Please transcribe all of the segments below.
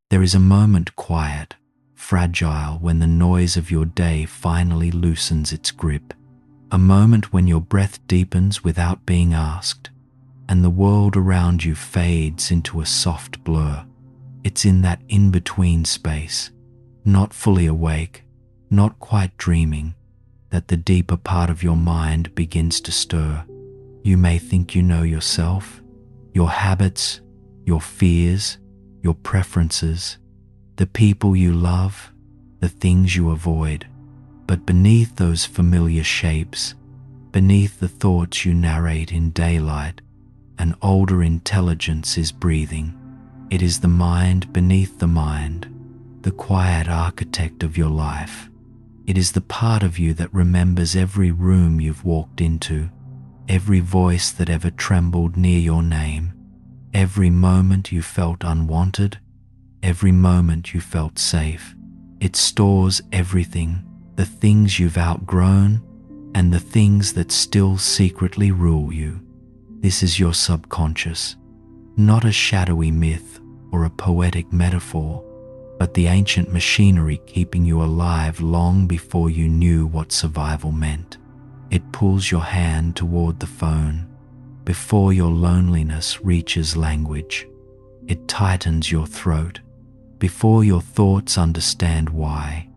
There is a moment quiet, fragile, when the noise of your day finally loosens its grip. A moment when your breath deepens without being asked, and the world around you fades into a soft blur. It's in that in-between space, not fully awake, not quite dreaming, that the deeper part of your mind begins to stir. You may think you know yourself, your habits, your fears, your preferences, the people you love, the things you avoid. But beneath those familiar shapes, beneath the thoughts you narrate in daylight, an older intelligence is breathing. It is the mind beneath the mind, the quiet architect of your life. It is the part of you that remembers every room you've walked into, every voice that ever trembled near your name, every moment you felt unwanted, every moment you felt safe. It stores everything, the things you've outgrown and the things that still secretly rule you. This is your subconscious, not a shadowy myth or a poetic metaphor, but the ancient machinery keeping you alive long before you knew what survival meant. It pulls your hand toward the phone before your loneliness reaches language. It tightens your throat before your thoughts understand why.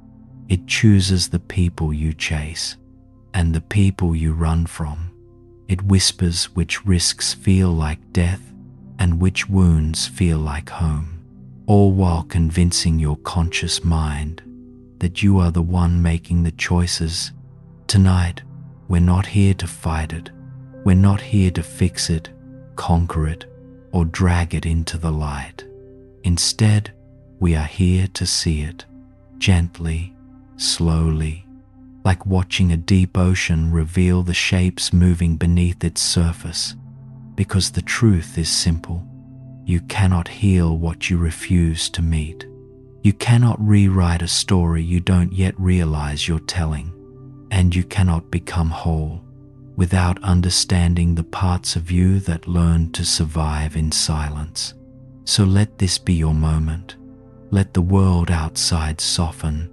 It chooses the people you chase and the people you run from. It whispers which risks feel like death and which wounds feel like home, all while convincing your conscious mind that you are the one making the choices. Tonight, we're not here to fight it. We're not here to fix it, conquer it, or drag it into the light. Instead, we are here to see it, gently, slowly, like watching a deep ocean reveal the shapes moving beneath its surface. Because the truth is simple. You cannot heal what you refuse to meet. You cannot rewrite a story you don't yet realize you're telling. And you cannot become whole without understanding the parts of you that learn to survive in silence. So let this be your moment. Let the world outside soften.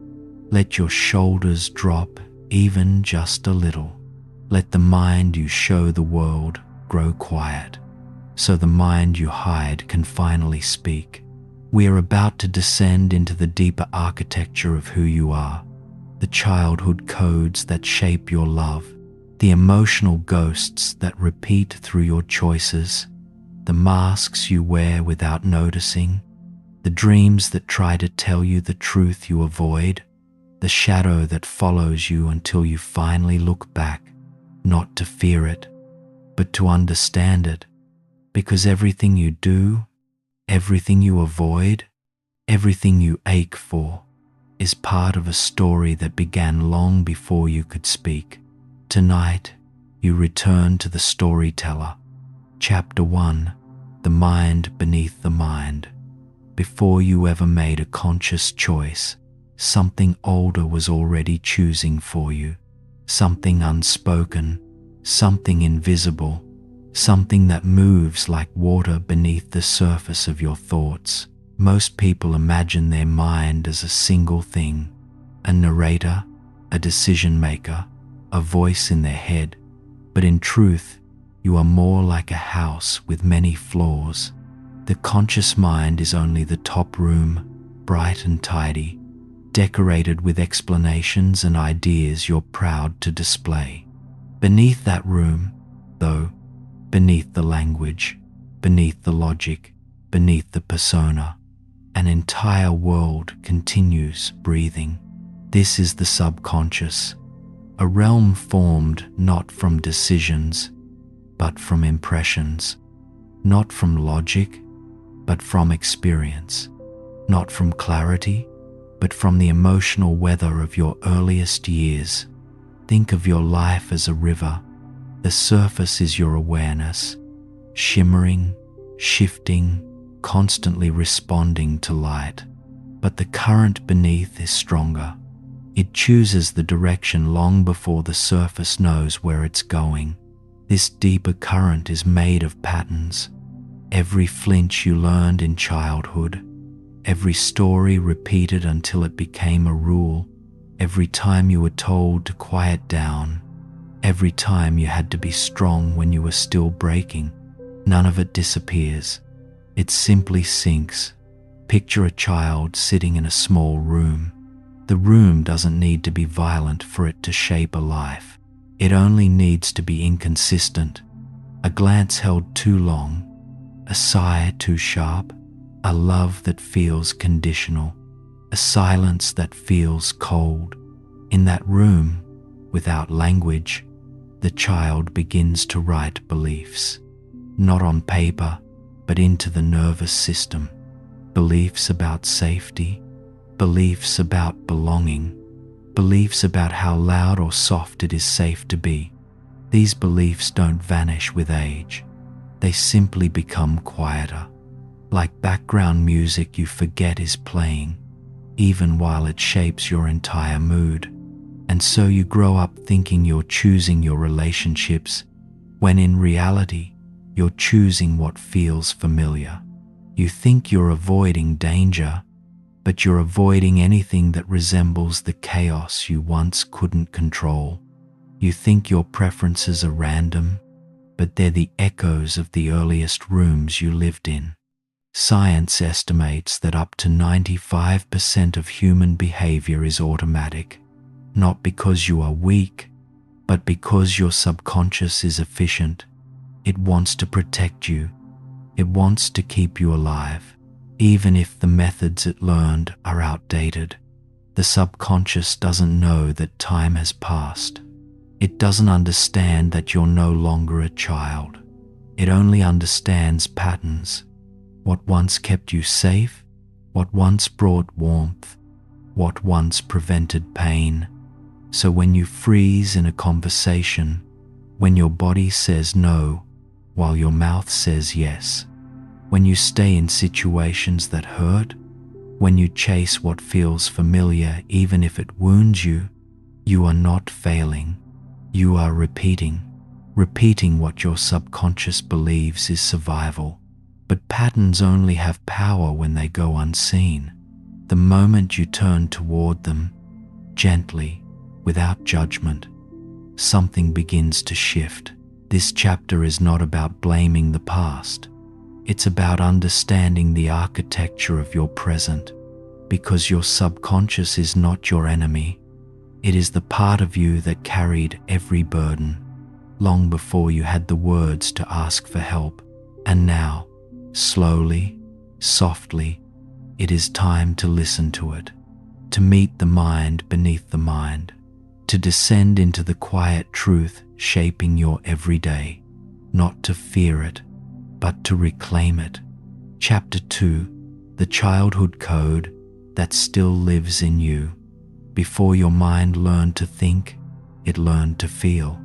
Let your shoulders drop even just a little. Let the mind you show the world grow quiet, so the mind you hide can finally speak. We are about to descend into the deeper architecture of who you are, the childhood codes that shape your love, the emotional ghosts that repeat through your choices, the masks you wear without noticing, the dreams that try to tell you the truth you avoid, the shadow that follows you until you finally look back, not to fear it, but to understand it. Because everything you do, everything you avoid, everything you ache for, is part of a story that began long before you could speak. Tonight, you return to the storyteller. Chapter 1, The Mind Beneath the Mind. Before you ever made a conscious choice, something older was already choosing for you. Something unspoken, something invisible, something that moves like water beneath the surface of your thoughts. Most people imagine their mind as a single thing, a narrator, a decision maker, a voice in their head. But in truth, you are more like a house with many floors. The conscious mind is only the top room, bright and tidy, decorated with explanations and ideas you're proud to display. Beneath that room, though, beneath the language, beneath the logic, beneath the persona, an entire world continues breathing. This is the subconscious, a realm formed not from decisions, but from impressions, not from logic, but from experience, not from clarity, but from the emotional weather of your earliest years. Think of your life as a river. The surface is your awareness, shimmering, shifting, constantly responding to light. But the current beneath is stronger. It chooses the direction long before the surface knows where it's going. This deeper current is made of patterns. Every flinch you learned in childhood, every story repeated until it became a rule, every time you were told to quiet down, every time you had to be strong when you were still breaking. None of it disappears. It simply sinks. Picture a child sitting in a small room. The room doesn't need to be violent for it to shape a life. It only needs to be inconsistent. A glance held too long, a sigh too sharp, a love that feels conditional, a silence that feels cold. In that room, without language, the child begins to write beliefs, not on paper, but into the nervous system. Beliefs about safety, beliefs about belonging, beliefs about how loud or soft it is safe to be. These beliefs don't vanish with age. They simply become quieter, like background music you forget is playing, even while it shapes your entire mood. And so you grow up thinking you're choosing your relationships, when in reality, you're choosing what feels familiar. You think you're avoiding danger, but you're avoiding anything that resembles the chaos you once couldn't control. You think your preferences are random, but they're the echoes of the earliest rooms you lived in. Science estimates that up to 95% of human behavior is automatic, not because you are weak, but because your subconscious is efficient. It wants to protect you. It wants to keep you alive, even if the methods it learned are outdated. The subconscious doesn't know that time has passed. It doesn't understand that you're no longer a child. It only understands patterns. What once kept you safe, what once brought warmth, what once prevented pain. So when you freeze in a conversation, when your body says no, while your mouth says yes, when you stay in situations that hurt, when you chase what feels familiar even if it wounds you, you are not failing. You are repeating what your subconscious believes is survival. But patterns only have power when they go unseen. The moment you turn toward them, gently, without judgment, something begins to shift. This chapter is not about blaming the past. It's about understanding the architecture of your present, because your subconscious is not your enemy. It is the part of you that carried every burden, long before you had the words to ask for help. And now, slowly, softly, it is time to listen to it, to meet the mind beneath the mind, to descend into the quiet truth shaping your everyday, not to fear it, but to reclaim it. Chapter 2: The Childhood Code That Still Lives in You. Before your mind learned to think, it learned to feel.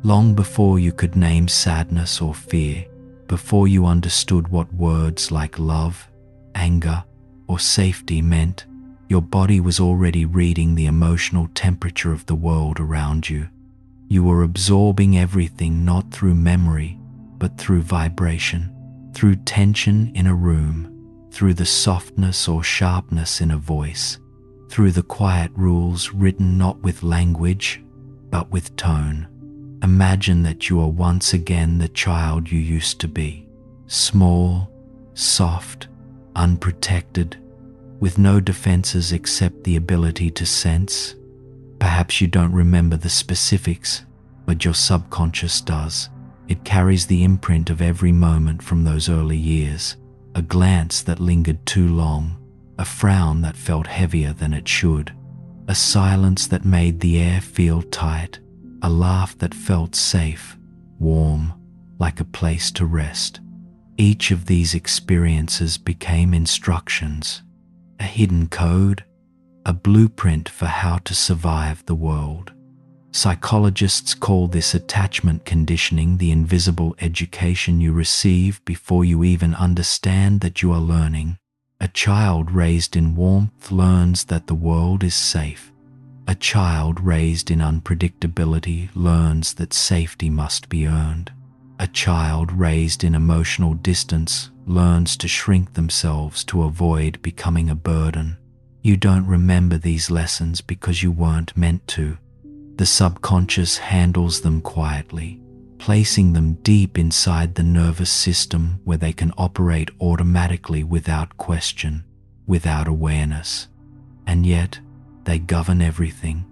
Long before you could name sadness or fear, before you understood what words like love, anger, or safety meant, your body was already reading the emotional temperature of the world around you. You were absorbing everything not through memory, but through vibration, through tension in a room, through the softness or sharpness in a voice, through the quiet rules written not with language, but with tone. Imagine that you are once again the child you used to be, small, soft, unprotected, with no defenses except the ability to sense. Perhaps you don't remember the specifics, but your subconscious does. It carries the imprint of every moment from those early years, a glance that lingered too long, a frown that felt heavier than it should, a silence that made the air feel tight, a laugh that felt safe, warm, like a place to rest. Each of these experiences became instructions, a hidden code, a blueprint for how to survive the world. Psychologists call this attachment conditioning, the invisible education you receive before you even understand that you are learning. A child raised in warmth learns that the world is safe. A child raised in unpredictability learns that safety must be earned. A child raised in emotional distance learns to shrink themselves to avoid becoming a burden. You don't remember these lessons because you weren't meant to. The subconscious handles them quietly, placing them deep inside the nervous system where they can operate automatically without question, without awareness. And yet, they govern everything.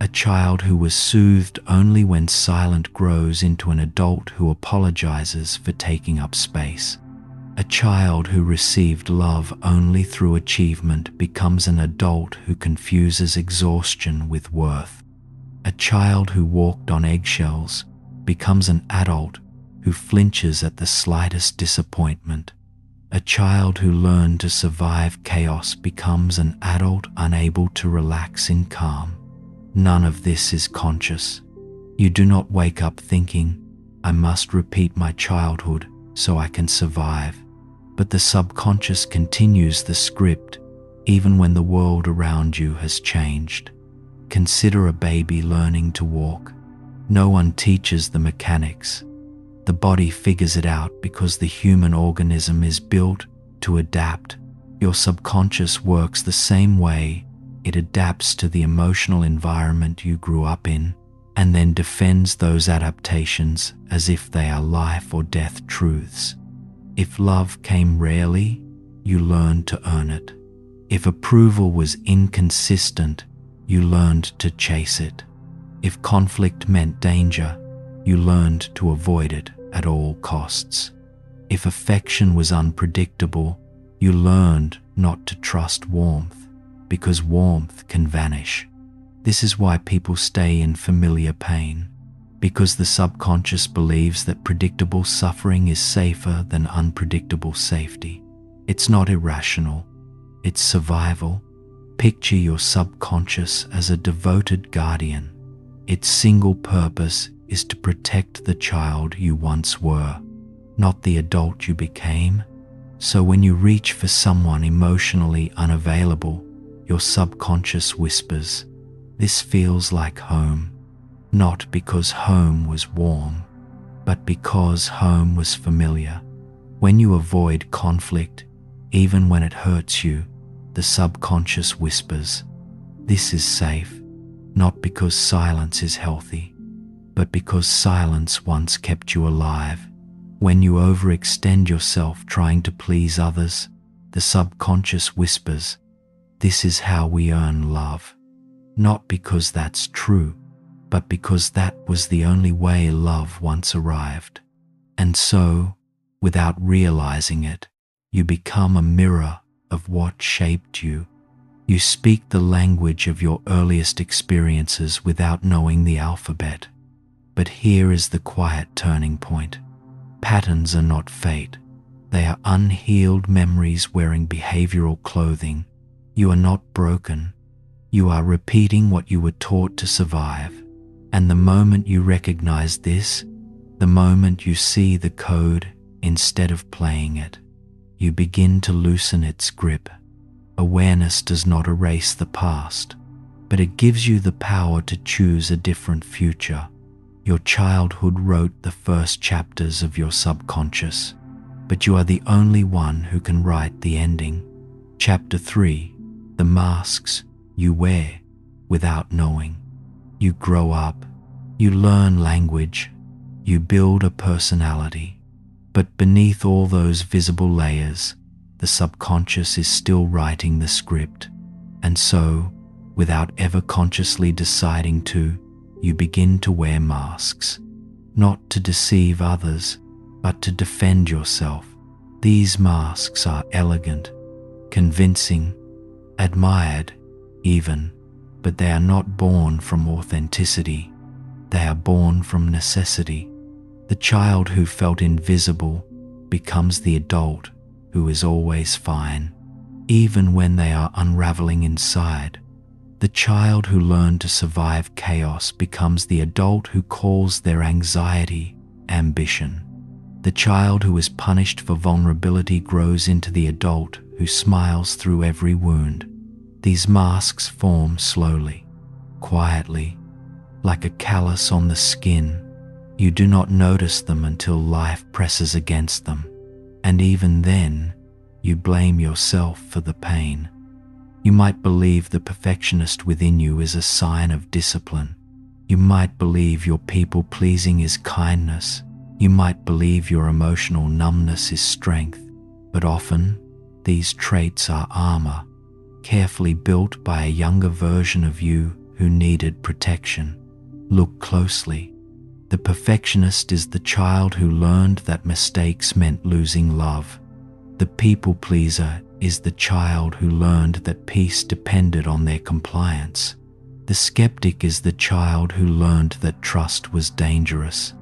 A child who was soothed only when silent grows into an adult who apologizes for taking up space. A child who received love only through achievement becomes an adult who confuses exhaustion with worth. A child who walked on eggshells becomes an adult who flinches at the slightest disappointment. A child who learned to survive chaos becomes an adult unable to relax in calm. None of this is conscious. You do not wake up thinking, "I must repeat my childhood so I can survive." But the subconscious continues the script even when the world around you has changed. Consider a baby learning to walk. No one teaches the mechanics. The body figures it out because the human organism is built to adapt. Your subconscious works the same way. It adapts to the emotional environment you grew up in and then defends those adaptations as if they are life or death truths. If love came rarely, you learned to earn it. If approval was inconsistent, you learned to chase it. If conflict meant danger, you learned to avoid it at all costs. If affection was unpredictable, you learned not to trust warmth, because warmth can vanish. This is why people stay in familiar pain, because the subconscious believes that predictable suffering is safer than unpredictable safety. It's not irrational, it's survival. Picture your subconscious as a devoted guardian. Its single purpose is to protect the child you once were, not the adult you became. So when you reach for someone emotionally unavailable, your subconscious whispers, "This feels like home," not because home was warm, but because home was familiar. When you avoid conflict, even when it hurts you, the subconscious whispers, "This is safe," not because silence is healthy, but because silence once kept you alive. When you overextend yourself trying to please others, the subconscious whispers, "This is how we earn love," not because that's true, but because that was the only way love once arrived. And so, without realizing it, you become a mirror of what shaped you. You speak the language of your earliest experiences without knowing the alphabet. But here is the quiet turning point. Patterns are not fate. They are unhealed memories wearing behavioral clothing. You are not broken. You are repeating what you were taught to survive. And the moment you recognize this, the moment you see the code instead of playing it, you begin to loosen its grip. Awareness does not erase the past, but it gives you the power to choose a different future. Your childhood wrote the first chapters of your subconscious, but you are the only one who can write the ending. Chapter 3, the masks you wear without knowing. You grow up, you learn language, you build a personality, but beneath all those visible layers, the subconscious is still writing the script. And so, without ever consciously deciding to, you begin to wear masks, not to deceive others, but to defend yourself. These masks are elegant, convincing, admired even, but they are not born from authenticity. They are born from necessity. The child who felt invisible becomes the adult who is always fine, even when they are unraveling inside. The child who learned to survive chaos becomes the adult who calls their anxiety ambition. The child who is punished for vulnerability grows into the adult who smiles through every wound. These masks form slowly, quietly, like a callus on the skin. You do not notice them until life presses against them. And even then, you blame yourself for the pain. You might believe the perfectionist within you is a sign of discipline. You might believe your people-pleasing is kindness. You might believe your emotional numbness is strength. But often, these traits are armor, carefully built by a younger version of you who needed protection. Look closely. The perfectionist is the child who learned that mistakes meant losing love. The people-pleaser is the child who learned that peace depended on their compliance. The skeptic is the child who learned that trust was dangerous.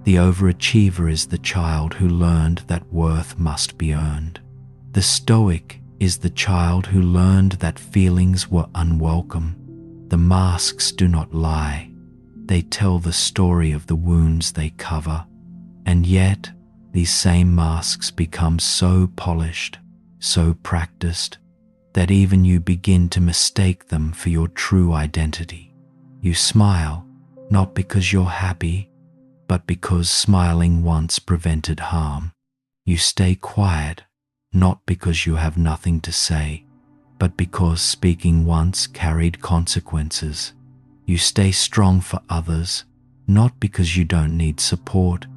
The overachiever is the child who learned that worth must be earned. The stoic is the child who learned that feelings were unwelcome. The masks do not lie. They tell the story of the wounds they cover. And yet, these same masks become so polished, so practiced, that even you begin to mistake them for your true identity. You smile, not because you're happy, but because smiling once prevented harm. You stay quiet, not because you have nothing to say, but because speaking once carried consequences. You stay strong for others, not because you don't need support,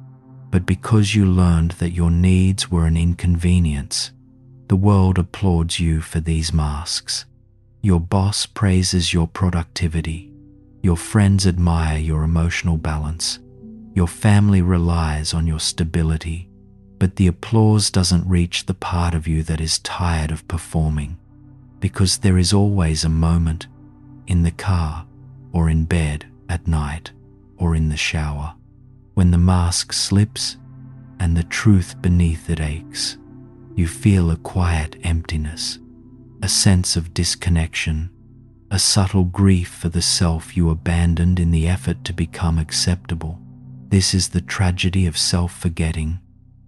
but because you learned that your needs were an inconvenience. The world applauds you for these masks. Your boss praises your productivity. Your friends admire your emotional balance. Your family relies on your stability. But the applause doesn't reach the part of you that is tired of performing. Because there is always a moment, in the car, or in bed at night, or in the shower, when the mask slips and the truth beneath it aches. You feel a quiet emptiness, a sense of disconnection, a subtle grief for the self you abandoned in the effort to become acceptable. This is the tragedy of self-forgetting.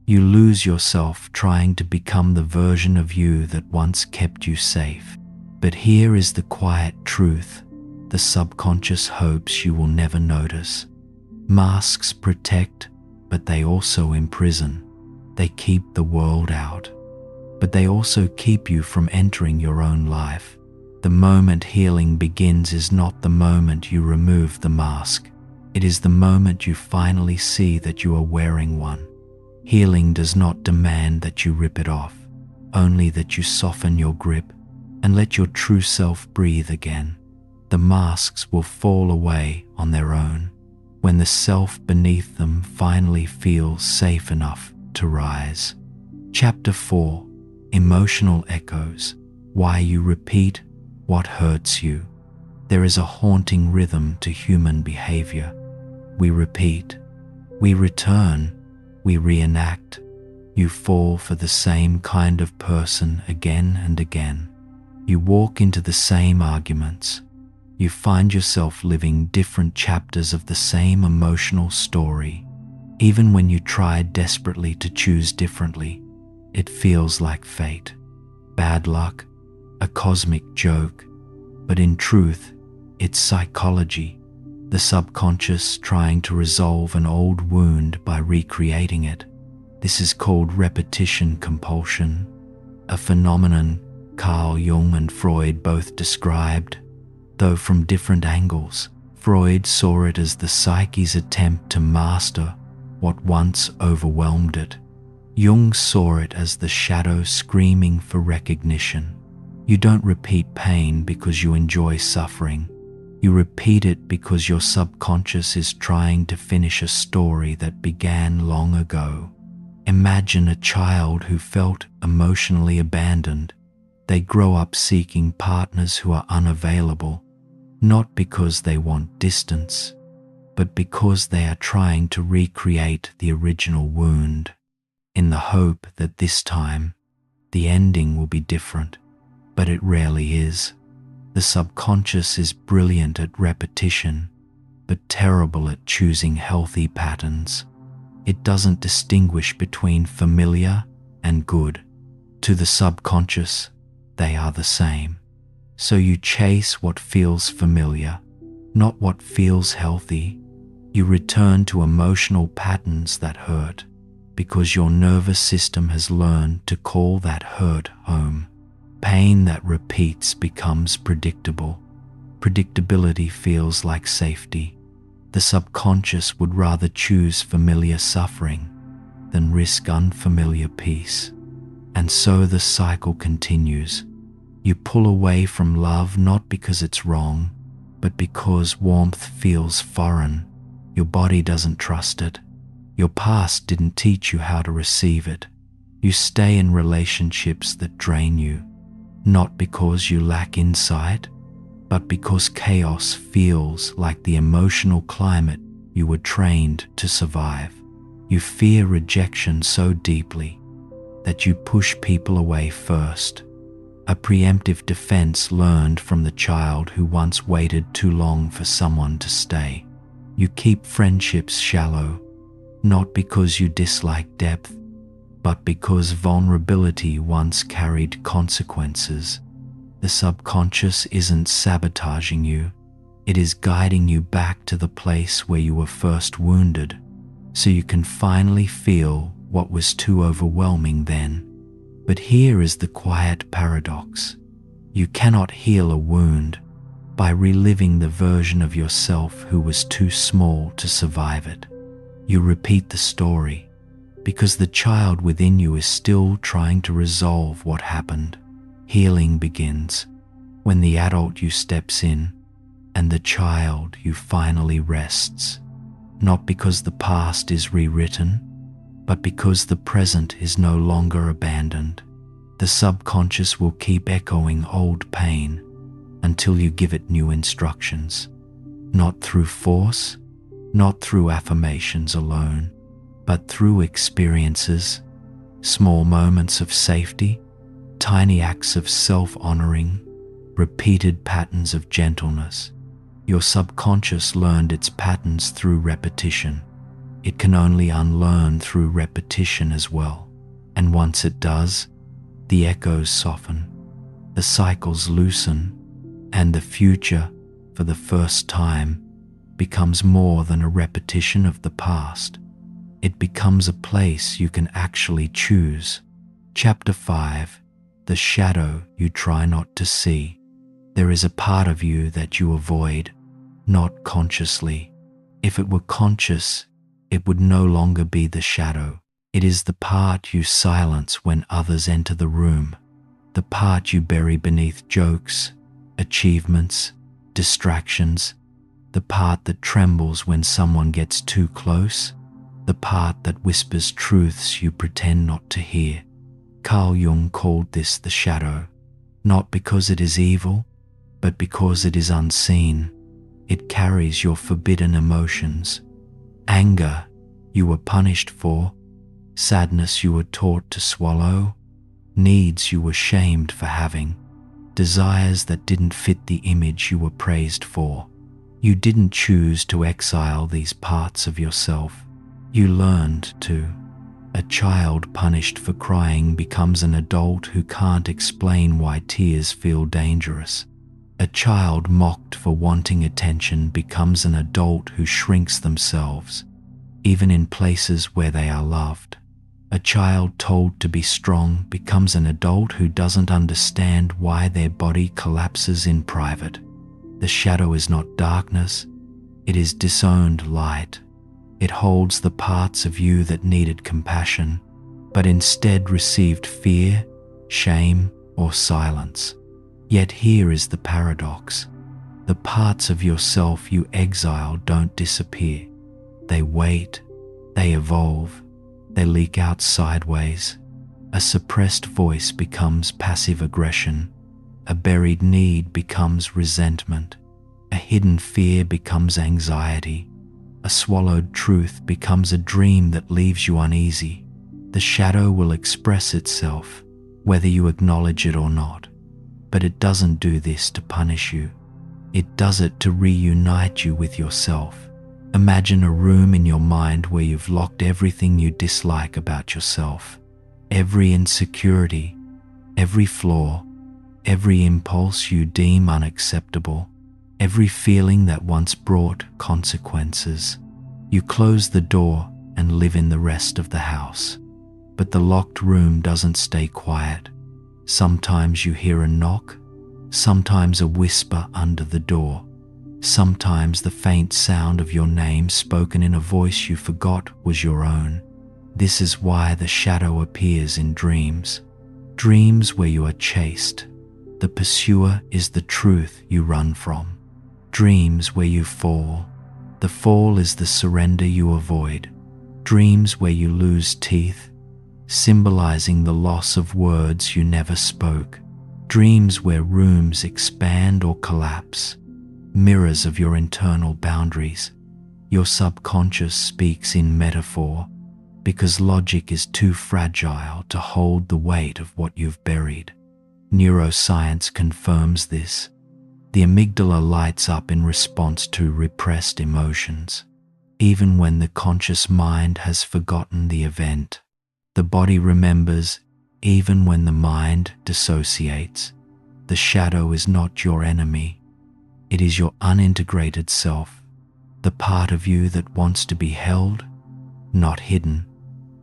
You lose yourself trying to become the version of you that once kept you safe. But here is the quiet truth. The subconscious hopes you will never notice. Masks protect, but they also imprison. They keep the world out, but they also keep you from entering your own life. The moment healing begins is not the moment you remove the mask. It is the moment you finally see that you are wearing one. Healing does not demand that you rip it off, only that you soften your grip and let your true self breathe again. The masks will fall away on their own when the self beneath them finally feels safe enough to rise. Chapter 4: Emotional Echoes. Why you repeat what hurts you. There is a haunting rhythm to human behavior. We repeat, we return, we reenact. You fall for the same kind of person again and again. You walk into the same arguments. You find yourself living different chapters of the same emotional story. Even when you try desperately to choose differently, it feels like fate, bad luck, a cosmic joke. But in truth, it's psychology, the subconscious trying to resolve an old wound by recreating it. This is called repetition compulsion, a phenomenon Carl Jung and Freud both described, though from different angles. Freud saw it as the psyche's attempt to master what once overwhelmed it. Jung saw it as the shadow screaming for recognition. You don't repeat pain because you enjoy suffering. You repeat it because your subconscious is trying to finish a story that began long ago. Imagine a child who felt emotionally abandoned. They grow up seeking partners who are unavailable, not because they want distance, but because they are trying to recreate the original wound, in the hope that this time the ending will be different. But it rarely is. The subconscious is brilliant at repetition, but terrible at choosing healthy patterns. It doesn't distinguish between familiar and good. To the subconscious, they are the same. So you chase what feels familiar, not what feels healthy. You return to emotional patterns that hurt, because your nervous system has learned to call that hurt home. Pain that repeats becomes predictable. Predictability feels like safety. The subconscious would rather choose familiar suffering than risk unfamiliar peace. And so the cycle continues. You pull away from love not because it's wrong, but because warmth feels foreign. Your body doesn't trust it. Your past didn't teach you how to receive it. You stay in relationships that drain you, not because you lack insight, but because chaos feels like the emotional climate you were trained to survive. You fear rejection so deeply that you push people away first, a preemptive defense learned from the child who once waited too long for someone to stay. You keep friendships shallow, not because you dislike depth, but because vulnerability once carried consequences. The subconscious isn't sabotaging you, it is guiding you back to the place where you were first wounded, so you can finally feel what was too overwhelming then. But here is the quiet paradox. You cannot heal a wound by reliving the version of yourself who was too small to survive it. You repeat the story because the child within you is still trying to resolve what happened. Healing begins when the adult you steps in and the child you finally rests, not because the past is rewritten, but because the present is no longer abandoned. The subconscious will keep echoing old pain until you give it new instructions, not through force, not through affirmations alone, but through experiences, small moments of safety, tiny acts of self-honoring, repeated patterns of gentleness. Your subconscious learned its patterns through repetition. It can only unlearn through repetition as well. And once it does, the echoes soften, the cycles loosen, and the future, for the first time, becomes more than a repetition of the past. It becomes a place you can actually choose. Chapter 5. The shadow you try not to see. There is a part of you that you avoid, not consciously. If it were conscious, it would no longer be the shadow. It is the part you silence when others enter the room, the part you bury beneath jokes, achievements, distractions, the part that trembles when someone gets too close, the part that whispers truths you pretend not to hear. Carl Jung called this the shadow, not because it is evil, but because it is unseen. It carries your forbidden emotions. Anger you were punished for, sadness you were taught to swallow, needs you were shamed for having, desires that didn't fit the image you were praised for. You didn't choose to exile these parts of yourself. You learned to. A child punished for crying becomes an adult who can't explain why tears feel dangerous. A child mocked for wanting attention becomes an adult who shrinks themselves, even in places where they are loved. A child told to be strong becomes an adult who doesn't understand why their body collapses in private. The shadow is not darkness, it is disowned light. It holds the parts of you that needed compassion, but instead received fear, shame, or silence. Yet here is the paradox. The parts of yourself you exile don't disappear. They wait, they evolve, they leak out sideways. A suppressed voice becomes passive aggression. A buried need becomes resentment. A hidden fear becomes anxiety. A swallowed truth becomes a dream that leaves you uneasy. The shadow will express itself, whether you acknowledge it or not. But it doesn't do this to punish you. It does it to reunite you with yourself. Imagine a room in your mind where you've locked everything you dislike about yourself. Every insecurity, every flaw, every impulse you deem unacceptable, every feeling that once brought consequences. You close the door and live in the rest of the house. But the locked room doesn't stay quiet. Sometimes you hear a knock, sometimes a whisper under the door, sometimes the faint sound of your name spoken in a voice you forgot was your own. This is why the shadow appears in dreams. Dreams where you are chased. The pursuer is the truth you run from. Dreams where you fall. The fall is the surrender you avoid. Dreams where you lose teeth, symbolizing the loss of words you never spoke. Dreams where rooms expand or collapse, mirrors of your internal boundaries. Your subconscious speaks in metaphor because logic is too fragile to hold the weight of what you've buried. Neuroscience confirms this. The amygdala lights up in response to repressed emotions. Even when the conscious mind has forgotten the event, the body remembers. Even when the mind dissociates, the shadow is not your enemy. It is your unintegrated self, the part of you that wants to be held, not hidden.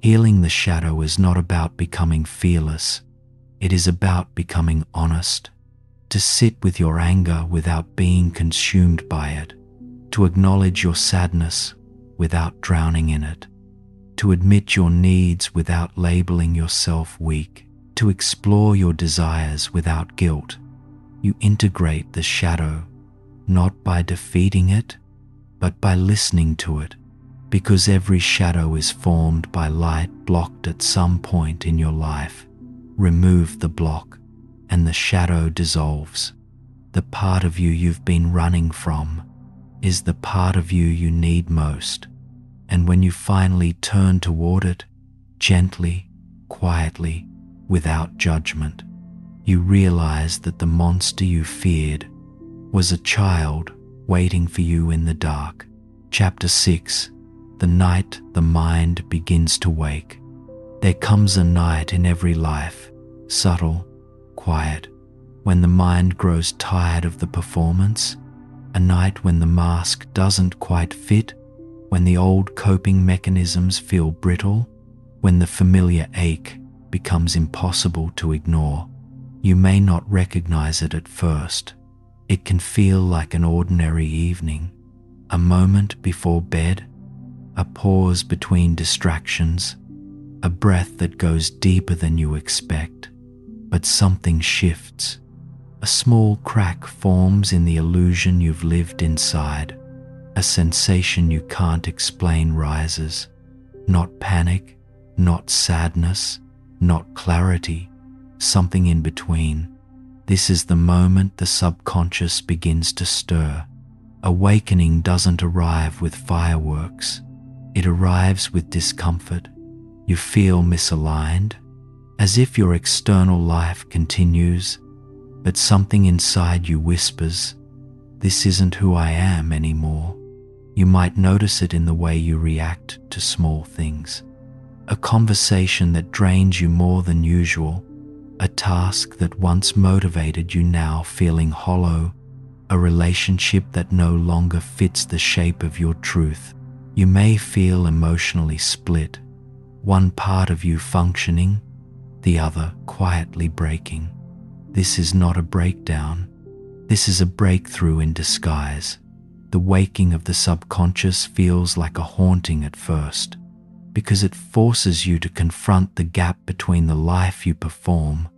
Healing the shadow is not about becoming fearless. It is about becoming honest, to sit with your anger without being consumed by it, to acknowledge your sadness without drowning in it, to admit your needs without labeling yourself weak, to explore your desires without guilt. You integrate the shadow, not by defeating it, but by listening to it, because every shadow is formed by light blocked at some point in your life. Remove the block, and the shadow dissolves. The part of you you've been running from is the part of you you need most. And when you finally turn toward it, gently, quietly, without judgment, you realize that the monster you feared was a child waiting for you in the dark. Chapter 6. The night the mind begins to wake. There comes a night in every life, subtle, quiet, when the mind grows tired of the performance, a night when the mask doesn't quite fit, when the old coping mechanisms feel brittle, when the familiar ache becomes impossible to ignore. You may not recognize it at first. It can feel like an ordinary evening, a moment before bed, a pause between distractions, a breath that goes deeper than you expect. But something shifts. A small crack forms in the illusion you've lived inside. A sensation you can't explain rises. Not panic, not sadness, not clarity, something in between. This is the moment the subconscious begins to stir. Awakening doesn't arrive with fireworks. It arrives with discomfort. You feel misaligned, as if your external life continues, but something inside you whispers, "This isn't who I am anymore." You might notice it in the way you react to small things. A conversation that drains you more than usual, a task that once motivated you now feeling hollow, a relationship that no longer fits the shape of your truth. You may feel emotionally split, one part of you functioning, the other quietly breaking. This is not a breakdown. This is a breakthrough in disguise. The waking of the subconscious feels like a haunting at first, because it forces you to confront the gap between the life you perform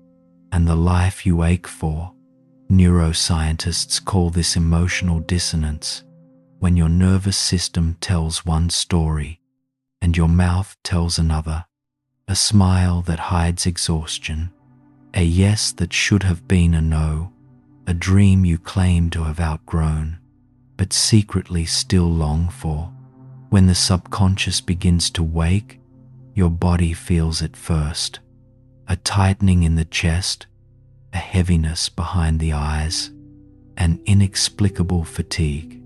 and the life you ache for. Neuroscientists call this emotional dissonance, when your nervous system tells one story and your mouth tells another, a smile that hides exhaustion, a yes that should have been a no, a dream you claim to have outgrown, but secretly still long for. When the subconscious begins to wake, your body feels it first. A tightening in the chest, a heaviness behind the eyes, an inexplicable fatigue,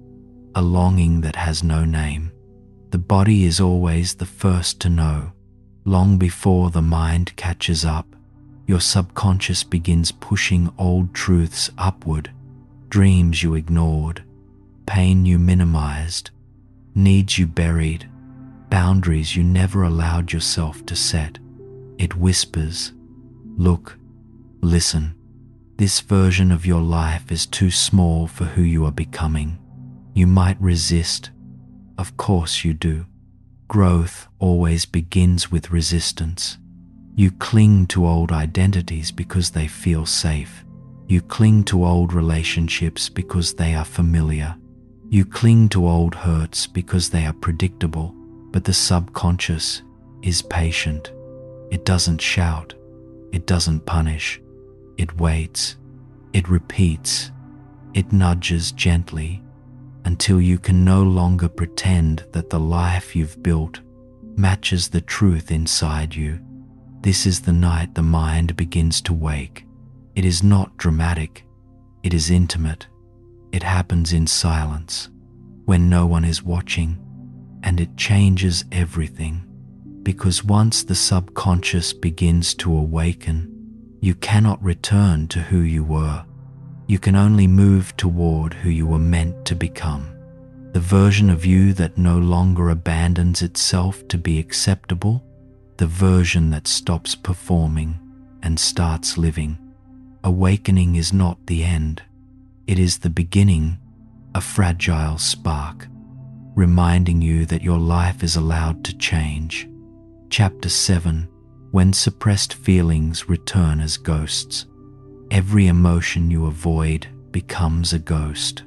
a longing that has no name. The body is always the first to know. Long before the mind catches up, your subconscious begins pushing old truths upward, dreams you ignored, pain you minimized, needs you buried, boundaries you never allowed yourself to set. It whispers, "Look, listen. This version of your life is too small for who you are becoming." You might resist. Of course you do. Growth always begins with resistance. You cling to old identities because they feel safe. You cling to old relationships because they are familiar. You cling to old hurts because they are predictable. But the subconscious is patient. It doesn't shout. It doesn't punish. It waits. It repeats. It nudges gently until you can no longer pretend that the life you've built matches the truth inside you. This is the night the mind begins to wake. It is not dramatic. It is intimate. It happens in silence, when no one is watching, and it changes everything. Because once the subconscious begins to awaken, you cannot return to who you were. You can only move toward who you were meant to become. The version of you that no longer abandons itself to be acceptable, the version that stops performing and starts living. Awakening is not the end. It is the beginning, a fragile spark, reminding you that your life is allowed to change. Chapter 7. When suppressed feelings return as ghosts. Every emotion you avoid becomes a ghost,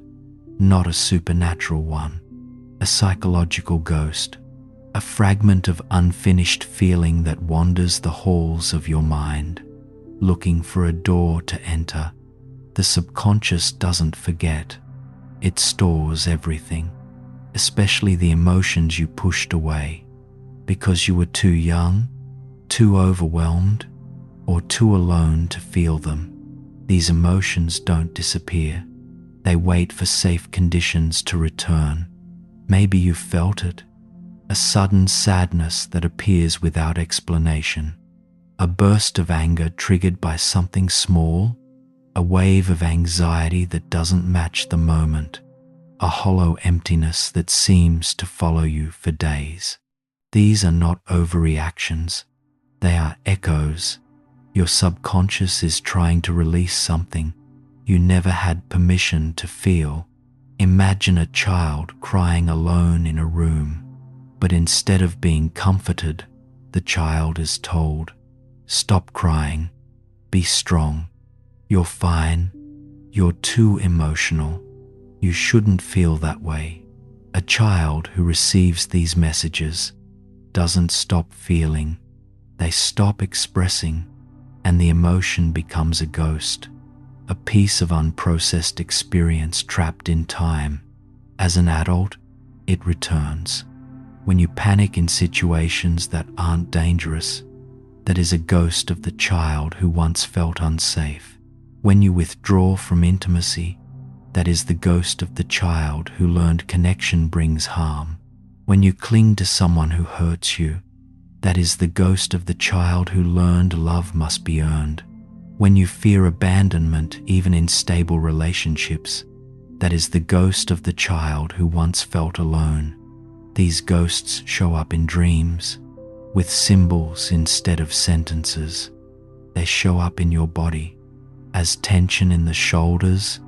not a supernatural one, a psychological ghost, a fragment of unfinished feeling that wanders the halls of your mind, looking for a door to enter. The subconscious doesn't forget. It stores everything, especially the emotions you pushed away because you were too young, too overwhelmed, or too alone to feel them. These emotions don't disappear. They wait for safe conditions to return. Maybe you felt it, a sudden sadness that appears without explanation, a burst of anger triggered by something small, a wave of anxiety that doesn't match the moment, a hollow emptiness that seems to follow you for days. These are not overreactions. They are echoes. Your subconscious is trying to release something you never had permission to feel. Imagine a child crying alone in a room, but instead of being comforted, the child is told, "Stop crying. Be strong. You're fine. You're too emotional. You shouldn't feel that way." A child who receives these messages doesn't stop feeling. They stop expressing, and the emotion becomes a ghost, a piece of unprocessed experience trapped in time. As an adult, it returns. When you panic in situations that aren't dangerous, that is a ghost of the child who once felt unsafe. When you withdraw from intimacy, that is the ghost of the child who learned connection brings harm. When you cling to someone who hurts you, that is the ghost of the child who learned love must be earned. When you fear abandonment, even in stable relationships, that is the ghost of the child who once felt alone. These ghosts show up in dreams, with symbols instead of sentences. They show up in your body, as tension in the shoulders,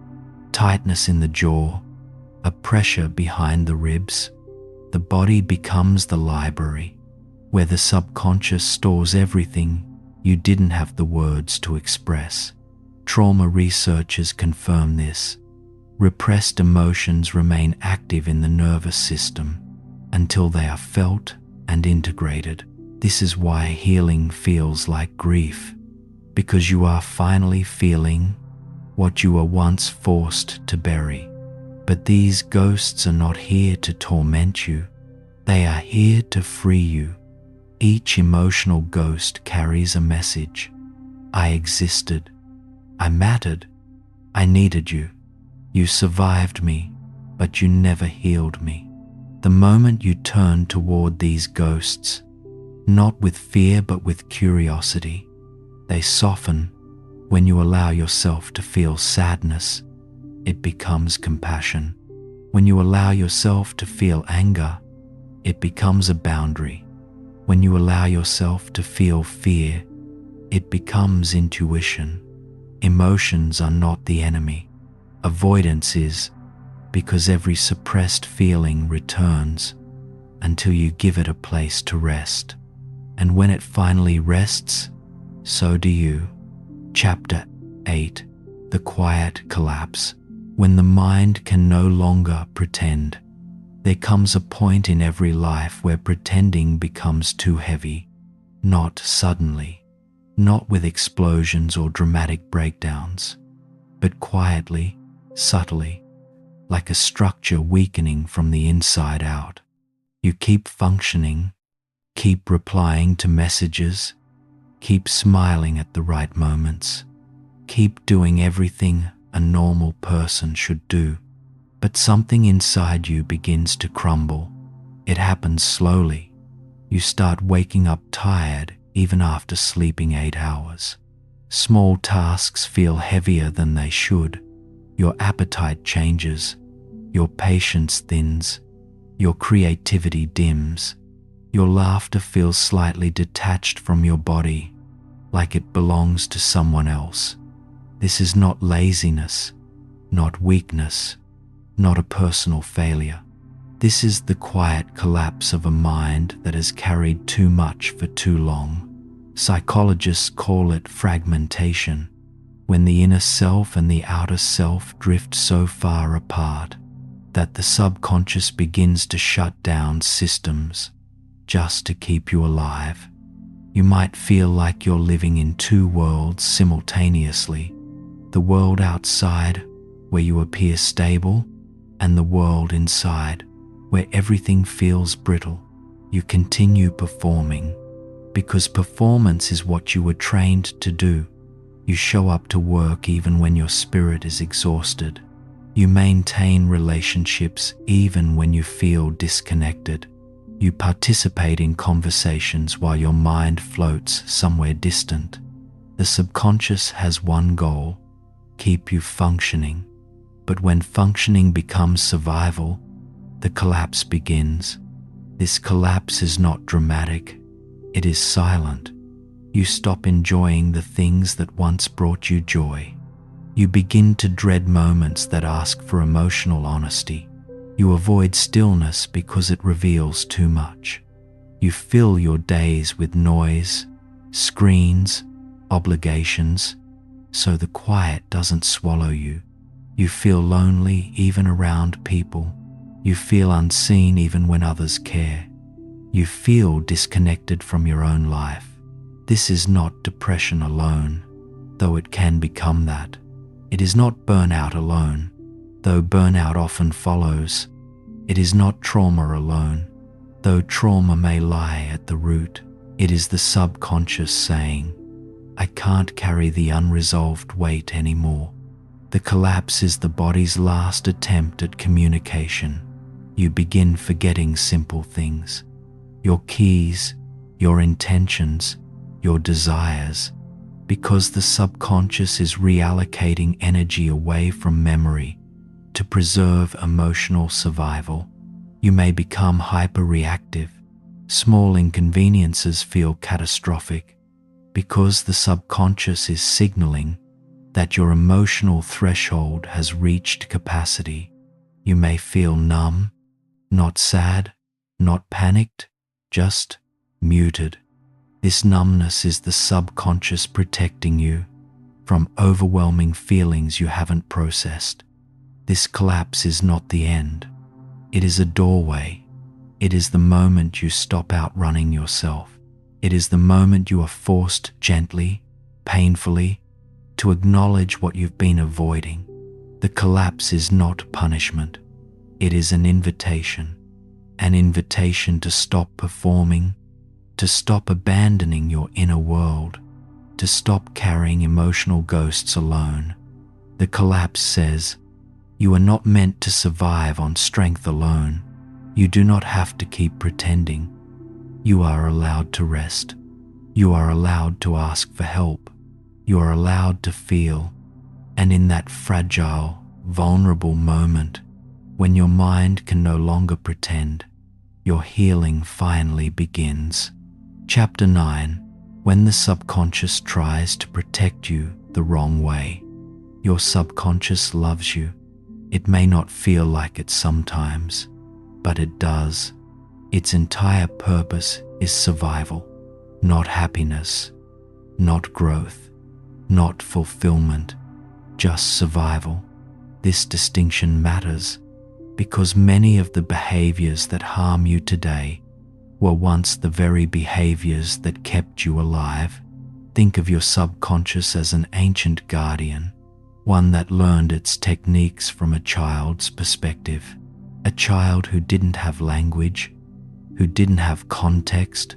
tightness in the jaw, a pressure behind the ribs. The body becomes the library, where the subconscious stores everything you didn't have the words to express. Trauma researchers confirm this. Repressed emotions remain active in the nervous system until they are felt and integrated. This is why healing feels like grief, because you are finally feeling what you were once forced to bury. But these ghosts are not here to torment you. They are here to free you. Each emotional ghost carries a message. I existed. I mattered. I needed you. You survived me, but you never healed me. The moment you turn toward these ghosts, not with fear but with curiosity, they soften. When you allow yourself to feel sadness, it becomes compassion. When you allow yourself to feel anger, it becomes a boundary. When you allow yourself to feel fear, it becomes intuition. Emotions are not the enemy. Avoidance is, because every suppressed feeling returns until you give it a place to rest. And when it finally rests, so do you. Chapter 8. The Quiet Collapse. When the mind can no longer pretend. There comes a point in every life where pretending becomes too heavy. Not suddenly, not with explosions or dramatic breakdowns, but quietly, subtly, like a structure weakening from the inside out. You keep functioning, keep replying to messages, keep smiling at the right moments, keep doing everything a normal person should do. But something inside you begins to crumble. It happens slowly. You start waking up tired even after sleeping 8 hours. Small tasks feel heavier than they should. Your appetite changes. Your patience thins. Your creativity dims. Your laughter feels slightly detached from your body, like it belongs to someone else. This is not laziness, not weakness, not a personal failure. This is the quiet collapse of a mind that has carried too much for too long. Psychologists call it fragmentation, when the inner self and the outer self drift so far apart that the subconscious begins to shut down systems just to keep you alive. You might feel like you're living in two worlds simultaneously: the world outside, where you appear stable, and the world inside, where everything feels brittle. You continue performing, because performance is what you were trained to do. You show up to work even when your spirit is exhausted. You maintain relationships even when you feel disconnected. You participate in conversations while your mind floats somewhere distant. The subconscious has one goal: keep you functioning. But when functioning becomes survival, the collapse begins. This collapse is not dramatic, it is silent. You stop enjoying the things that once brought you joy. You begin to dread moments that ask for emotional honesty. You avoid stillness because it reveals too much. You fill your days with noise, screens, obligations, so the quiet doesn't swallow you. You feel lonely even around people. You feel unseen even when others care. You feel disconnected from your own life. This is not depression alone, though it can become that. It is not burnout alone, though burnout often follows. It is not trauma alone, though trauma may lie at the root. It is the subconscious saying, "I can't carry the unresolved weight anymore." The collapse is the body's last attempt at communication. You begin forgetting simple things: your keys, your intentions, your desires, because the subconscious is reallocating energy away from memory to preserve emotional survival. You may become hyper-reactive. Small inconveniences feel catastrophic because the subconscious is signaling that your emotional threshold has reached capacity. You may feel numb, not sad, not panicked, just muted. This numbness is the subconscious protecting you from overwhelming feelings you haven't processed. This collapse is not the end. It is a doorway. It is the moment you stop outrunning yourself. It is the moment you are forced gently, painfully, to acknowledge what you've been avoiding. The collapse is not punishment. It is an invitation to stop performing, to stop abandoning your inner world, to stop carrying emotional ghosts alone. The collapse says, you are not meant to survive on strength alone. You do not have to keep pretending. You are allowed to rest. You are allowed to ask for help. You are allowed to feel. And in that fragile, vulnerable moment, when your mind can no longer pretend, your healing finally begins. Chapter 9. When the subconscious tries to protect you the wrong way. Your subconscious loves you. It may not feel like it sometimes, but it does. Its entire purpose is survival, not happiness, not growth, not fulfillment, just survival. This distinction matters because many of the behaviors that harm you today were once the very behaviors that kept you alive. Think of your subconscious as an ancient guardian, one that learned its techniques from a child's perspective, a child who didn't have language, who didn't have context,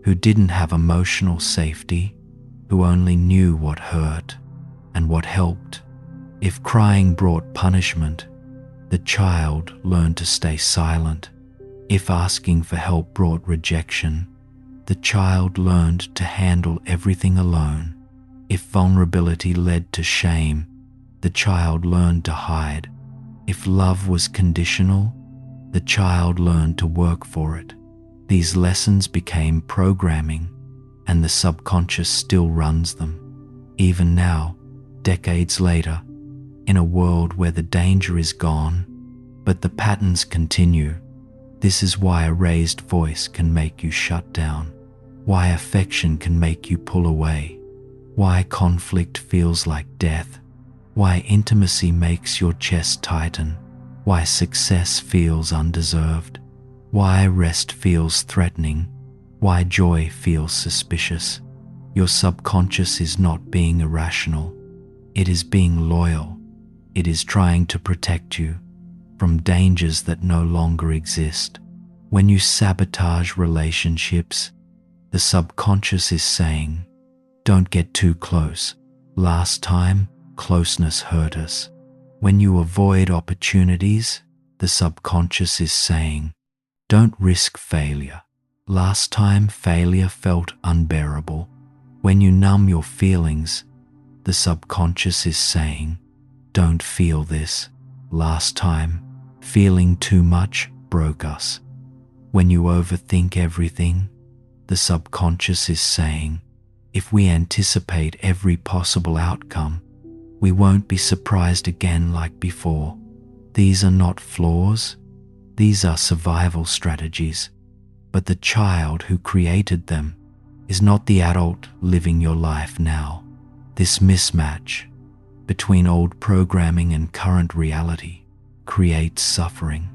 who didn't have emotional safety, who only knew what hurt and what helped. If crying brought punishment, the child learned to stay silent. If asking for help brought rejection, the child learned to handle everything alone. If vulnerability led to shame, the child learned to hide. If love was conditional, the child learned to work for it. These lessons became programming, and the subconscious still runs them. Even now, decades later, in a world where the danger is gone, but the patterns continue. This is why a raised voice can make you shut down, why affection can make you pull away, why conflict feels like death, why intimacy makes your chest tighten, why success feels undeserved, why rest feels threatening, why joy feels suspicious. Your subconscious is not being irrational. It is being loyal. It is trying to protect you from dangers that no longer exist. When you sabotage relationships, the subconscious is saying, "Don't get too close. Last time, closeness hurt us." When you avoid opportunities, the subconscious is saying, "Don't risk failure. Last time, failure felt unbearable." When you numb your feelings, the subconscious is saying, "Don't feel this. Last time, feeling too much broke us." When you overthink everything, the subconscious is saying, "If we anticipate every possible outcome, we won't be surprised again like before." These are not flaws. These are survival strategies. But the child who created them is not the adult living your life now. This mismatch between old programming and current reality creates suffering.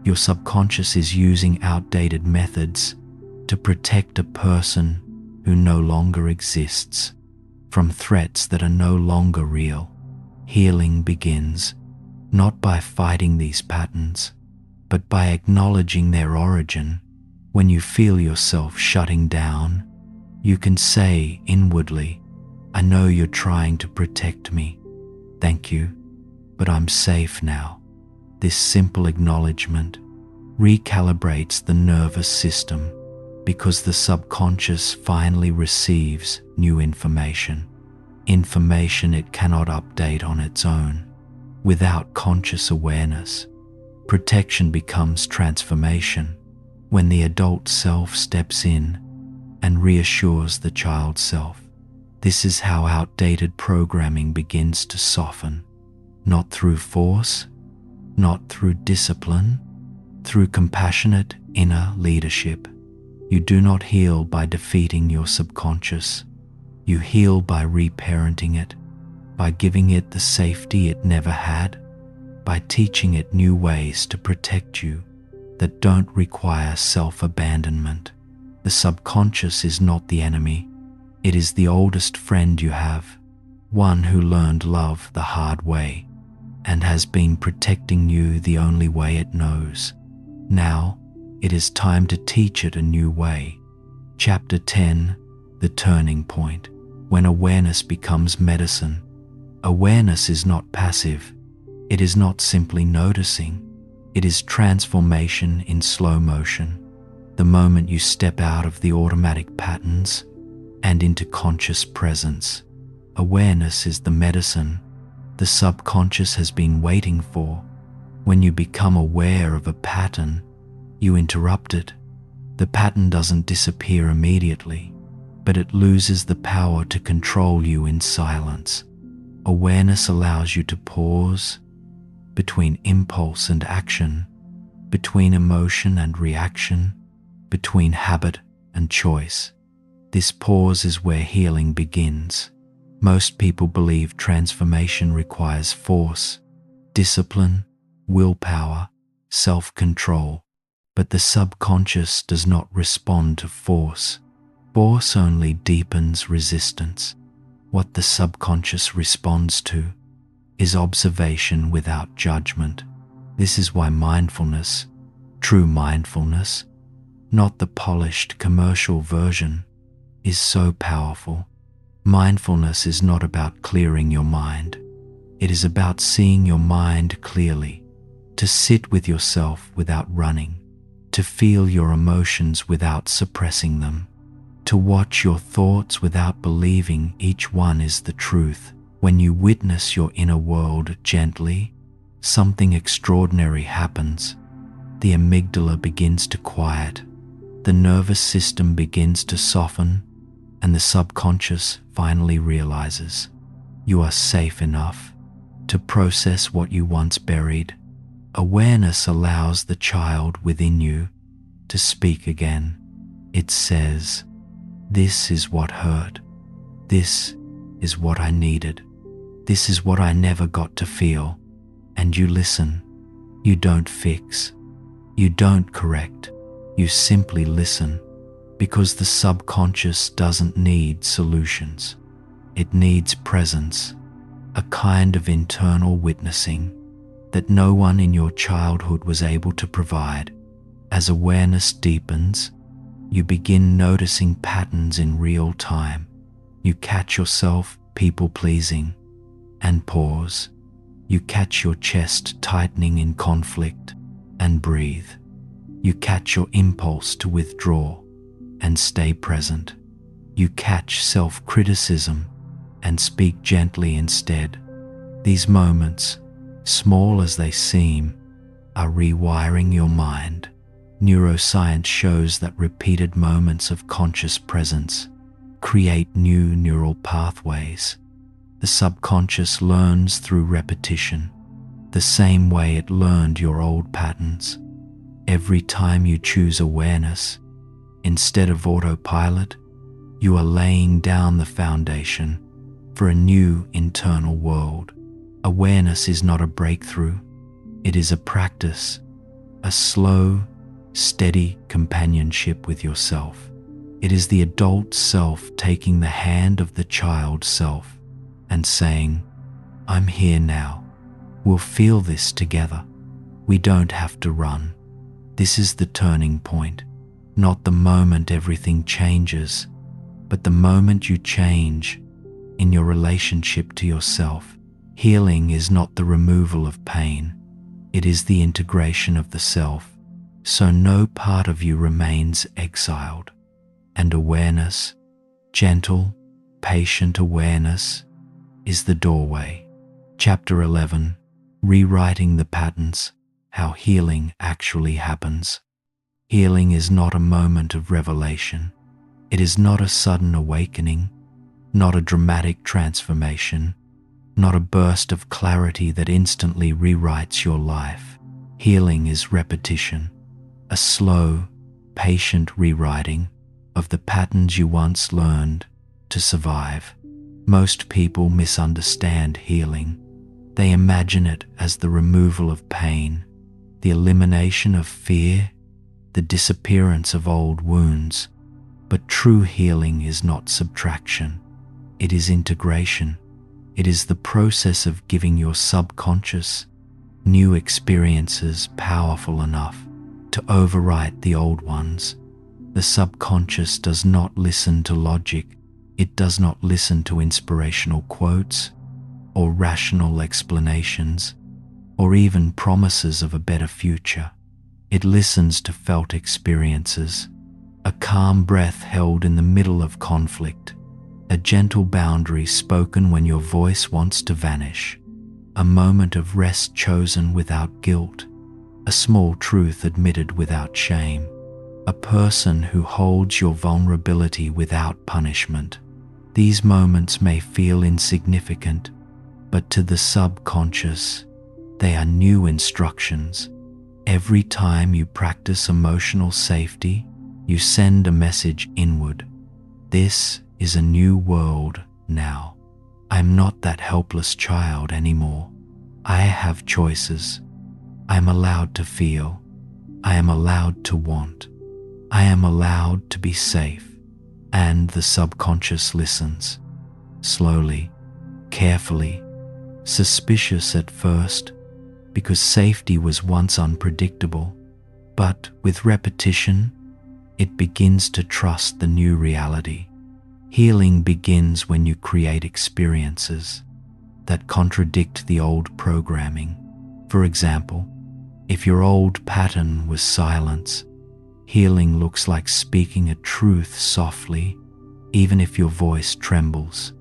Your subconscious is using outdated methods to protect a person who no longer exists from threats that are no longer real. Healing begins not by fighting these patterns, but by acknowledging their origin. When you feel yourself shutting down, you can say inwardly, "I know you're trying to protect me. Thank you, but I'm safe now." This simple acknowledgement recalibrates the nervous system because the subconscious finally receives new information it cannot update on its own. Without conscious awareness, protection becomes transformation. When the adult self steps in and reassures the child self, this is how outdated programming begins to soften, not through force, not through discipline, through compassionate inner leadership. You do not heal by defeating your subconscious. You heal by reparenting it, by giving it the safety it never had, by teaching it new ways to protect you that don't require self-abandonment. The subconscious is not the enemy. It is the oldest friend you have, one who learned love the hard way and has been protecting you the only way it knows. Now, it is time to teach it a new way. Chapter 10. The Turning Point. When awareness becomes medicine. Awareness is not passive. It is not simply noticing. It is transformation in slow motion. The moment you step out of the automatic patterns and into conscious presence, awareness is the medicine the subconscious has been waiting for. When you become aware of a pattern, You interrupt it. The pattern doesn't disappear immediately, but it loses the power to control you in silence. Awareness allows you to pause between impulse and action, between emotion and reaction, between habit and choice. This pause is where healing begins. Most people believe transformation requires force, discipline, willpower, self-control, but the subconscious does not respond to force. Force only deepens resistance. What the subconscious responds to is observation without judgment. This is why mindfulness, true mindfulness, not the polished commercial version, is so powerful. Mindfulness is not about clearing your mind. It is about seeing your mind clearly, to sit with yourself without running, to feel your emotions without suppressing them, to watch your thoughts without believing each one is the truth. When you witness your inner world gently, something extraordinary happens. The amygdala begins to quiet, the nervous system begins to soften, and the subconscious finally realizes you are safe enough to process what you once buried. Awareness allows the child within you to speak again. It says, "This is what hurt. This is what I needed. This is what I never got to feel." And you listen. You don't fix. You don't correct. You simply listen, because the subconscious doesn't need solutions. It needs presence, a kind of internal witnessing that no one in your childhood was able to provide. As awareness deepens, you begin noticing patterns in real time. You catch yourself people-pleasing and pause. You catch your chest tightening in conflict and breathe. You catch your impulse to withdraw and stay present. You catch self-criticism and speak gently instead. These moments, small as they seem, are rewiring your mind. Neuroscience shows that repeated moments of conscious presence create new neural pathways. The subconscious learns through repetition, the same way it learned your old patterns. Every time you choose awareness, instead of autopilot, you are laying down the foundation for a new internal world. Awareness is not a breakthrough, it is a practice, a slow, steady companionship with yourself. It is the adult self taking the hand of the child self and saying, "I'm here now. We'll feel this together. We don't have to run." This is the turning point, not the moment everything changes, but the moment you change in your relationship to yourself. Healing is not the removal of pain, it is the integration of the self, so no part of you remains exiled. And awareness, gentle, patient awareness, is the doorway. Chapter 11, Rewriting the Patterns, How Healing Actually Happens. Healing is not a moment of revelation. It is not a sudden awakening, not a dramatic transformation, not a burst of clarity that instantly rewrites your life. Healing is repetition, a slow, patient rewriting of the patterns you once learned to survive. Most people misunderstand healing. They imagine it as the removal of pain, the elimination of fear, the disappearance of old wounds. But true healing is not subtraction. It is integration. It is the process of giving your subconscious new experiences powerful enough to overwrite the old ones. The subconscious does not listen to logic. It does not listen to inspirational quotes or rational explanations or even promises of a better future. It listens to felt experiences, a calm breath held in the middle of conflict, a gentle boundary spoken when your voice wants to vanish, a moment of rest chosen without guilt, a small truth admitted without shame, a person who holds your vulnerability without punishment. These moments may feel insignificant, but to the subconscious, they are new instructions. Every time you practice emotional safety, you send a message inward. This is a new world now. I'm not that helpless child anymore. I have choices. I am allowed to feel. I am allowed to want. I am allowed to be safe. And the subconscious listens, slowly, carefully, suspicious at first, because safety was once unpredictable. But with repetition, it begins to trust the new reality. Healing begins when you create experiences that contradict the old programming. For example, if your old pattern was silence, healing looks like speaking a truth softly, even if your voice trembles.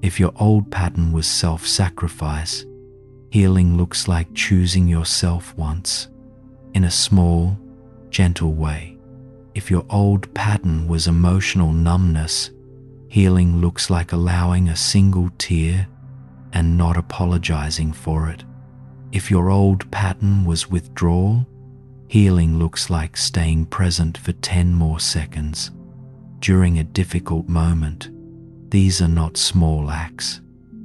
If your old pattern was self-sacrifice, healing looks like choosing yourself once, in a small, gentle way. If your old pattern was emotional numbness, healing looks like allowing a single tear and not apologizing for it. If your old pattern was withdrawal, healing looks like staying present for 10 more seconds. During a difficult moment, these are not small acts.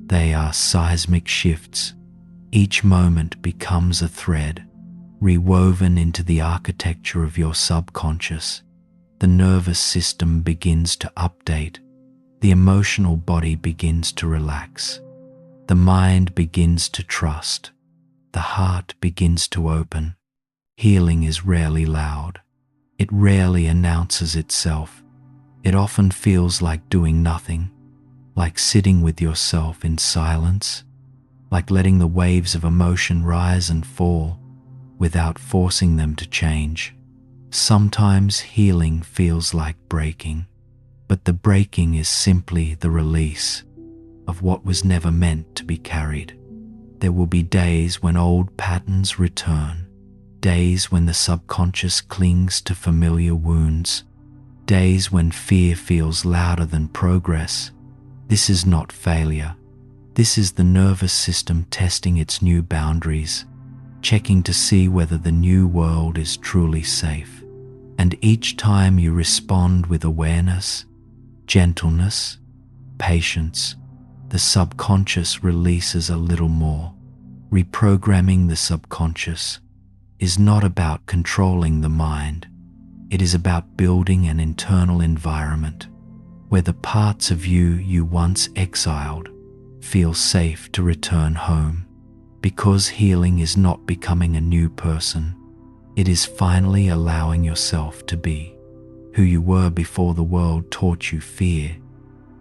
They are seismic shifts. Each moment becomes a thread, rewoven into the architecture of your subconscious. The nervous system begins to update. The emotional body begins to relax. The mind begins to trust. The heart begins to open. Healing is rarely loud. It rarely announces itself. It often feels like doing nothing, like sitting with yourself in silence, like letting the waves of emotion rise and fall without forcing them to change. Sometimes healing feels like breaking, but the breaking is simply the release of what was never meant to be carried. There will be days when old patterns return, days when the subconscious clings to familiar wounds, days when fear feels louder than progress. This is not failure. This is the nervous system testing its new boundaries, checking to see whether the new world is truly safe. And each time you respond with awareness, gentleness, patience, the subconscious releases a little more. Reprogramming the subconscious is not about controlling the mind. It is about building an internal environment where the parts of you once exiled feel safe to return home. Because healing is not becoming a new person, it is finally allowing yourself to be who you were before the world taught you fear.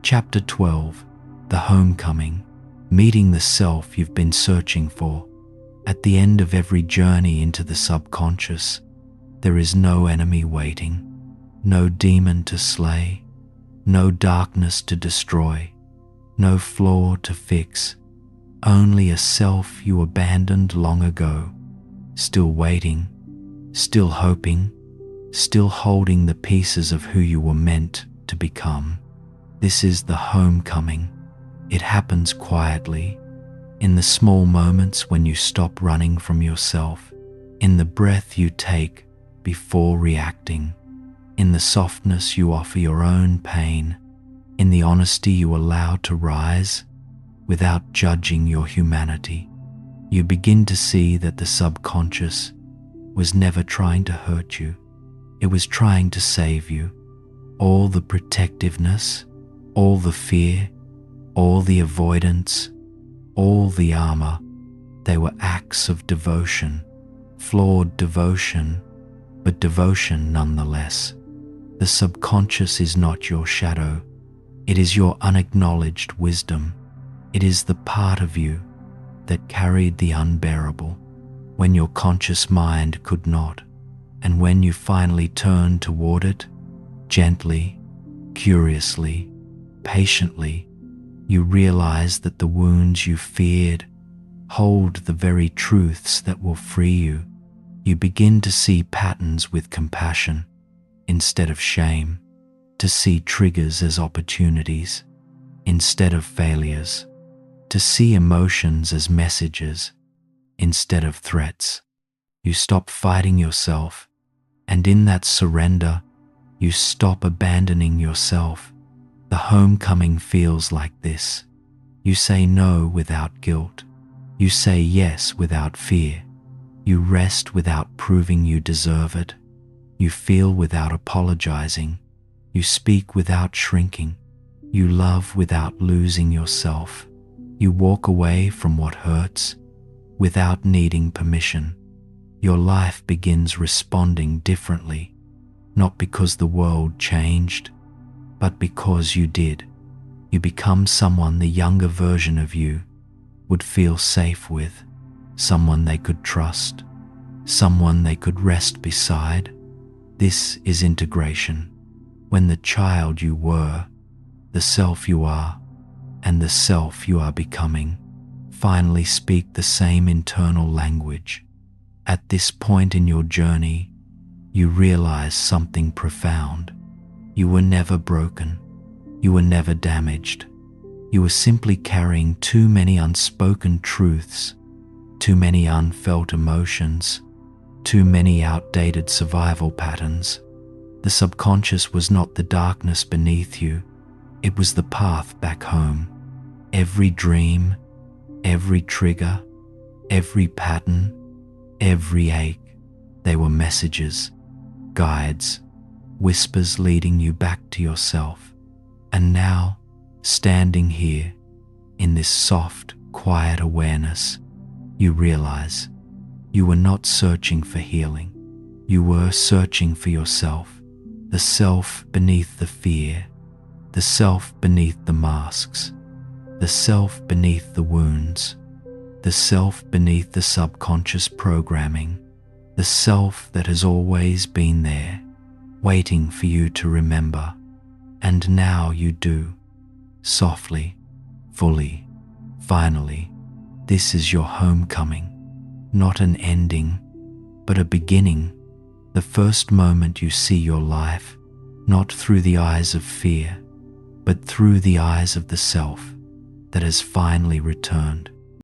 Chapter 12, The Homecoming, meeting the self you've been searching for. At the end of every journey into the subconscious, there is no enemy waiting, no demon to slay, no darkness to destroy, no flaw to fix, only a self you abandoned long ago, still waiting, still hoping, still holding the pieces of who you were meant to become. This is the homecoming. It happens quietly, in the small moments when you stop running from yourself, in the breath you take before reacting, in the softness you offer your own pain, in the honesty you allow to rise without judging your humanity. You begin to see that the subconscious was never trying to hurt you. It was trying to save you. All the protectiveness, all the fear, all the avoidance, all the armor, they were acts of devotion, flawed devotion, but devotion nonetheless. The subconscious is not your shadow. It is your unacknowledged wisdom. It is the part of you that carried the unbearable when your conscious mind could not. And when you finally turn toward it, gently, curiously, patiently, you realize that the wounds you feared hold the very truths that will free you. You begin to see patterns with compassion instead of shame, to see triggers as opportunities instead of failures, to see emotions as messages instead of threats. You stop fighting yourself, and in that surrender, you stop abandoning yourself. The homecoming feels like this. You say no without guilt. You say yes without fear. You rest without proving you deserve it. You feel without apologizing. You speak without shrinking. You love without losing yourself. You walk away from what hurts without needing permission. Your life begins responding differently, not because the world changed, but because you did. You become someone the younger version of you would feel safe with, someone they could trust, someone they could rest beside. This is integration, when the child you were, the self you are, and the self you are becoming finally speak the same internal language. At this point in your journey, you realize something profound. You were never broken. You were never damaged. You were simply carrying too many unspoken truths, too many unfelt emotions, too many outdated survival patterns. The subconscious was not the darkness beneath you. It was the path back home. Every dream, every trigger, every pattern, every ache, they were messages, guides, whispers leading you back to yourself. And now, standing here, in this soft, quiet awareness, you realize you were not searching for healing. You were searching for yourself, the self beneath the fear, the self beneath the masks, the self beneath the wounds, the self beneath the subconscious programming, the self that has always been there, waiting for you to remember. And now you do, softly, fully, finally. This is your homecoming, not an ending, but a beginning, the first moment you see your life, not through the eyes of fear, but through the eyes of the self that has finally returned.